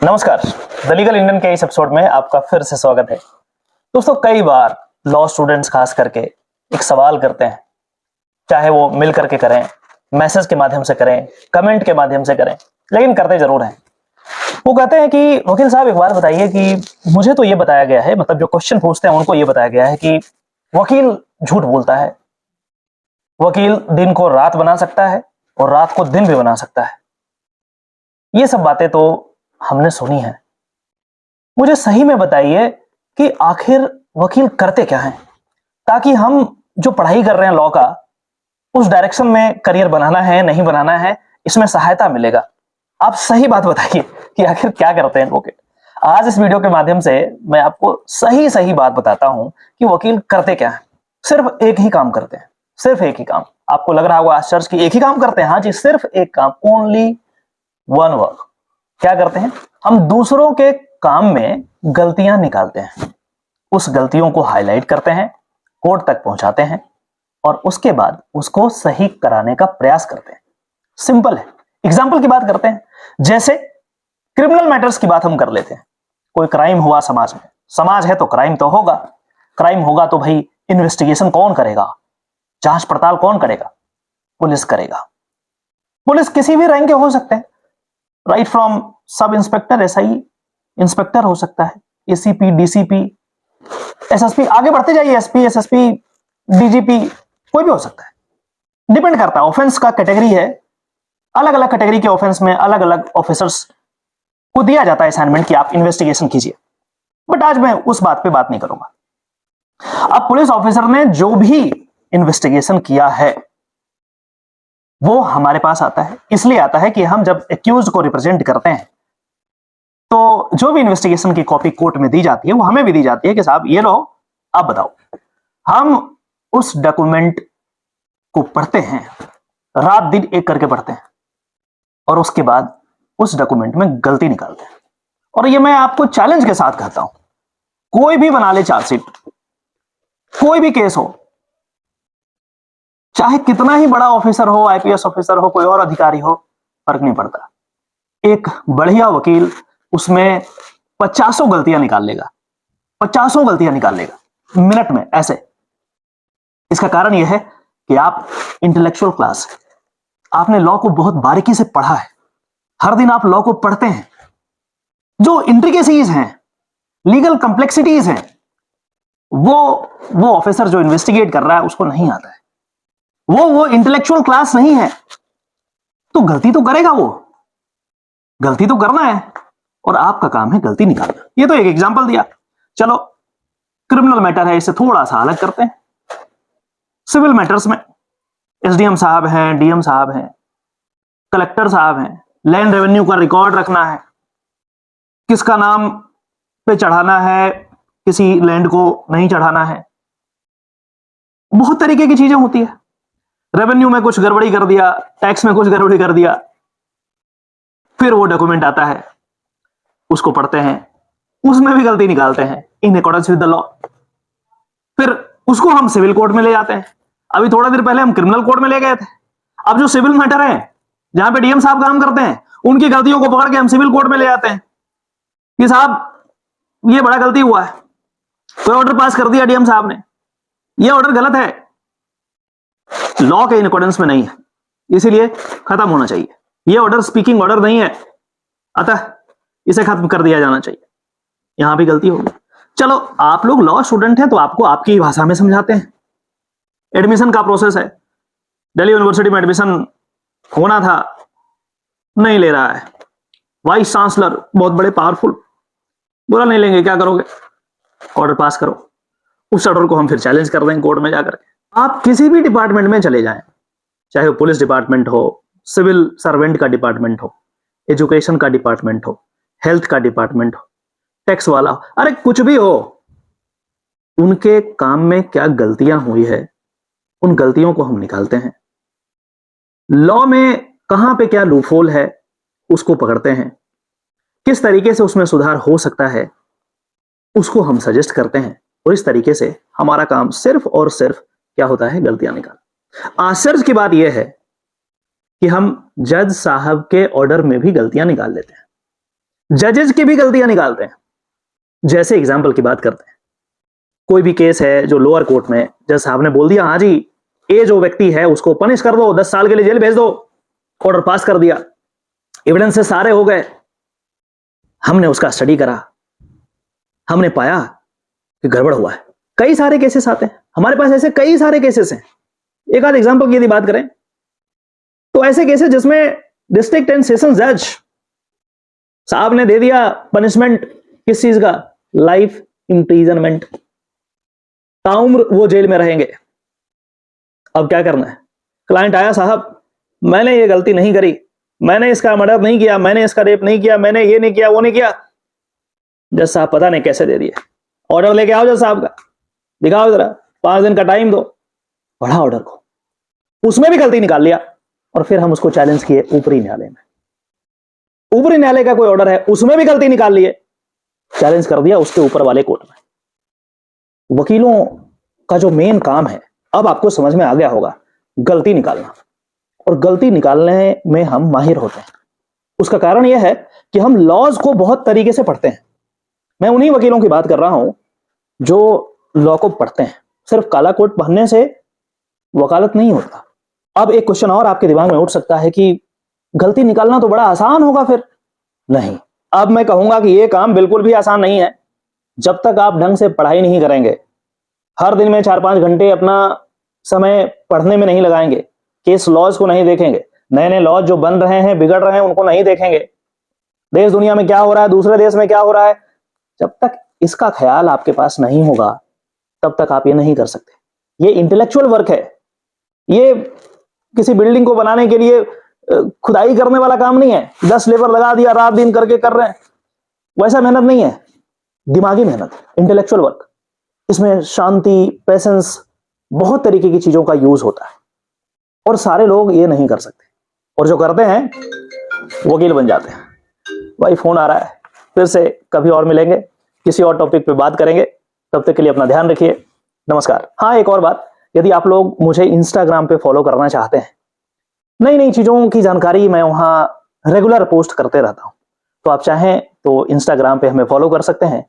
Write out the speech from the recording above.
नमस्कार। The legal Indian के इस एपिसोड में आपका फिर से स्वागत है। दोस्तों, कई बार लॉ स्टूडेंट्स खास करके एक सवाल करते हैं, चाहे वो मिल करके करें, मैसेज के माध्यम से करें, कमेंट के माध्यम से करें, लेकिन करते जरूर हैं। वो कहते हैं कि वकील साहब एक बात बताइए कि मुझे तो ये बताया गया है, मतलब जो क्वेश्चन पूछते हैं उनको ये बताया गया है कि वकील झूठ बोलता है, वकील दिन को रात बना सकता है और रात को दिन भी बना सकता है। ये सब बातें तो हमने सुनी है। मुझे सही में बताइए कि आखिर वकील करते क्या हैं, ताकि हम जो पढ़ाई कर रहे हैं लॉ का, उस डायरेक्शन में करियर बनाना है नहीं बनाना है, इसमें सहायता मिलेगा। आप सही बात बताइए कि आखिर क्या करते हैं वकील। आज इस वीडियो के माध्यम से मैं आपको सही सही बात बताता हूं कि वकील करते क्या है। सिर्फ एक ही काम करते हैं, सिर्फ एक ही काम। आपको लग रहा होगा आश्चर्य कि एक ही काम करते हैं। हाँ जी, सिर्फ एक काम, ओनली वन वर्क। क्या करते हैं? हम दूसरों के काम में गलतियां निकालते हैं, उस गलतियों को हाईलाइट करते हैं, कोर्ट तक पहुंचाते हैं और उसके बाद उसको सही कराने का प्रयास करते हैं। सिंपल है। एग्जाम्पल की बात करते हैं, जैसे क्रिमिनल मैटर्स की बात हम कर लेते हैं। कोई क्राइम हुआ समाज में, समाज है तो क्राइम तो होगा। क्राइम होगा तो भाई इन्वेस्टिगेशन कौन करेगा? जांच पड़ताल कौन करेगा? पुलिस करेगा। पुलिस किसी भी रैंक के हो सकते हैं, right from sub inspector, SI, inspector हो सकता है, एसीपी, डीसीपी, एसएसपी, आगे बढ़ते जाइए, एसपी, एसएसपी, डीजीपी, कोई भी हो सकता है। डिपेंड करता है, ऑफेंस का कैटेगरी है। अलग अलग कैटेगरी के ऑफेंस में अलग अलग ऑफिसर्स को दिया जाता है असाइनमेंट कि आप इन्वेस्टिगेशन कीजिए। बट आज मैं उस बात पे बात नहीं करूंगा। अब पुलिस ऑफिसर ने जो भी इन्वेस्टिगेशन किया है वो हमारे पास आता है। इसलिए आता है कि हम जब एक्यूज्ड को रिप्रेजेंट करते हैं तो जो भी इन्वेस्टिगेशन की कॉपी कोर्ट में दी जाती है वो हमें भी दी जाती है कि साहब ये लो, आप बताओ। हम उस डॉक्यूमेंट को पढ़ते हैं, रात दिन एक करके पढ़ते हैं और उसके बाद उस डॉक्यूमेंट में गलती निकालते हैं। और ये मैं आपको चैलेंज के साथ कहता हूं, कोई भी बना ले चार्जशीट, कोई भी केस हो, चाहे कितना ही बड़ा ऑफिसर हो, आईपीएस ऑफिसर हो, कोई और अधिकारी हो, फर्क नहीं पड़ता। एक बढ़िया वकील उसमें 50 गलतियां निकाल लेगा, 50 गलतियां निकाल लेगा मिनट में, ऐसे। इसका कारण यह है कि आप इंटेलेक्चुअल क्लास है, आपने लॉ को बहुत बारीकी से पढ़ा है, हर दिन आप लॉ को पढ़ते हैं। जो इंट्रिकेसीज हैं, लीगल कंप्लेक्सिटीज हैं, वो ऑफिसर जो इन्वेस्टिगेट कर रहा है उसको नहीं आता है। वो इंटेलेक्चुअल क्लास नहीं है, तो गलती तो करेगा, वो गलती तो करना है और आपका काम है गलती निकालना। ये तो एक एग्जांपल दिया। चलो, क्रिमिनल मैटर है, इसे थोड़ा सा अलग करते हैं। सिविल मैटर्स में एसडीएम साहब हैं, डीएम साहब हैं, कलेक्टर साहब हैं, लैंड रेवेन्यू का रिकॉर्ड रखना है, किसका नाम पे चढ़ाना है, किसी लैंड को नहीं चढ़ाना है, बहुत तरीके की चीजें होती है। रेवेन्यू में कुछ गड़बड़ी कर दिया, टैक्स में कुछ गड़बड़ी कर दिया, फिर वो डॉक्यूमेंट आता है, उसको पढ़ते हैं, उसमें भी गलती निकालते हैं in accordance with the law. फिर उसको हम सिविल कोर्ट में ले जाते हैं। अभी थोड़ा देर पहले हम क्रिमिनल कोर्ट में ले गए थे। अब जो सिविल मैटर है, जहां पे डीएम साहब काम करते हैं, उनकी गलतियों को पकड़ के हम सिविल कोर्ट में ले जाते हैं कि साहब ये बड़ा गलती हुआ है, कोई ऑर्डर पास कर दिया डीएम साहब ने, ये ऑर्डर गलत है, लॉ के इन अकॉर्डेंस में नहीं है, इसीलिए खत्म होना चाहिए। ये ऑर्डर स्पीकिंग ऑर्डर नहीं है, अतः इसे खत्म कर दिया जाना चाहिए। यहां भी गलती होगी। चलो, आप लोग लॉ स्टूडेंट हैं तो आपको आपकी भाषा में समझाते हैं। एडमिशन का प्रोसेस है, दिल्ली यूनिवर्सिटी में एडमिशन होना था, नहीं ले रहा है, वाइस चांसलर बहुत बड़े पावरफुल, बुरा नहीं लेंगे, क्या करोगे? ऑर्डर पास करो। उस ऑर्डर को हम फिर चैलेंज कर देंगे कोर्ट में जाकर के। आप किसी भी डिपार्टमेंट में चले जाएं, चाहे वो पुलिस डिपार्टमेंट हो, सिविल सर्वेंट का डिपार्टमेंट हो, एजुकेशन का डिपार्टमेंट हो, हेल्थ का डिपार्टमेंट हो, टैक्स वाला हो, अरे कुछ भी हो, उनके काम में क्या गलतियां हुई है, उन गलतियों को हम निकालते हैं। लॉ में कहां पे क्या लूपहोल है, उसको पकड़ते हैं, किस तरीके से उसमें सुधार हो सकता है, उसको हम सजेस्ट करते हैं। और इस तरीके से हमारा काम सिर्फ और सिर्फ क्या होता है, गलतियां निकाल। आश्चर्य की बात यह है कि हम जज साहब के ऑर्डर में भी गलतियां निकाल लेते हैं। जजेस की भी गलतियां निकालते हैं। जैसे एग्जाम्पल की बात करते हैं, कोई भी केस है जो लोअर कोर्ट में जज साहब ने बोल दिया हाँ जी ये जो व्यक्ति है उसको पनिश कर दो, 10 साल के लिए जेल भेज दो, ऑर्डर पास कर दिया, एविडेंसेस सारे हो गए, हमने उसका स्टडी करा, हमने पाया कि गड़बड़ हुआ है। कई सारे केसेस आते हैं हमारे पास, ऐसे कई सारे केसेस हैं। एक आध एग्जाम्पल की यदि बात करें तो ऐसे केसेस जिसमें डिस्ट्रिक्ट एंड सेशन जज साहब ने दे दिया पनिशमेंट, किस चीज का, लाइफ इंप्रीजनमेंट, ताउम्र वो जेल में रहेंगे। अब क्या करना है, क्लाइंट आया साहब मैंने ये गलती नहीं करी, मैंने इसका मर्डर नहीं किया, मैंने इसका रेप नहीं किया, मैंने ये नहीं किया वो नहीं किया। जज साहब पता नहीं कैसे दे दिए, ऑर्डर लेके आओ जज साहब का, दिखाओ जरा, 5 दिन का टाइम दो, पढ़ा ऑर्डर को, उसमें भी गलती निकाल लिया। और फिर हम उसको चैलेंज किए ऊपरी न्यायालय में, ऊपरी न्यायालय का कोई ऑर्डर है उसमें भी गलती निकाल लिए, चैलेंज कर दिया उसके ऊपर वाले कोर्ट में। वकीलों का जो मेन काम है, अब आपको समझ में आ गया होगा, गलती निकालना, और गलती निकालने में हम माहिर होते हैं। उसका कारण यह है कि हम लॉज को बहुत तरीके से पढ़ते हैं। मैं उन्हीं वकीलों की बात कर रहा हूं जो लॉ को पढ़ते हैं। सिर्फ काला कोट पहनने से वकालत नहीं होता। अब एक क्वेश्चन और आपके दिमाग में उठ सकता है कि गलती निकालना तो बड़ा आसान होगा फिर। नहीं, अब मैं कहूंगा कि यह काम बिल्कुल भी आसान नहीं है। जब तक आप ढंग से पढ़ाई नहीं करेंगे, हर दिन में 4-5 घंटे अपना समय पढ़ने में नहीं लगाएंगे, केस लॉज को नहीं देखेंगे, नए नए लॉज जो बन रहे हैं बिगड़ रहे हैं उनको नहीं देखेंगे, देश दुनिया में क्या हो रहा है, दूसरे देश में क्या हो रहा है, जब तक इसका ख्याल आपके पास नहीं होगा तब तक आप ये नहीं कर सकते। ये इंटेलेक्चुअल वर्क है, ये किसी बिल्डिंग को बनाने के लिए खुदाई करने वाला काम नहीं है, 10 लेबर लगा दिया रात दिन करके कर रहे हैं, वैसा मेहनत नहीं है। दिमागी मेहनत, इंटेलेक्चुअल वर्क, इसमें शांति, पेशेंस, बहुत तरीके की चीजों का यूज होता है और सारे लोग ये नहीं कर सकते, और जो करते हैं वकील बन जाते हैं। भाई फोन आ रहा है, फिर से कभी और मिलेंगे, किसी और टॉपिक पे बात करेंगे। तब तक के लिए अपना ध्यान रखिए, नमस्कार। हाँ, एक और बात, यदि आप लोग मुझे इंस्टाग्राम पे फॉलो करना चाहते हैं, नई नई चीजों की जानकारी मैं वहां रेगुलर पोस्ट करते रहता हूं, तो आप चाहें तो इंस्टाग्राम पे हमें फॉलो कर सकते हैं।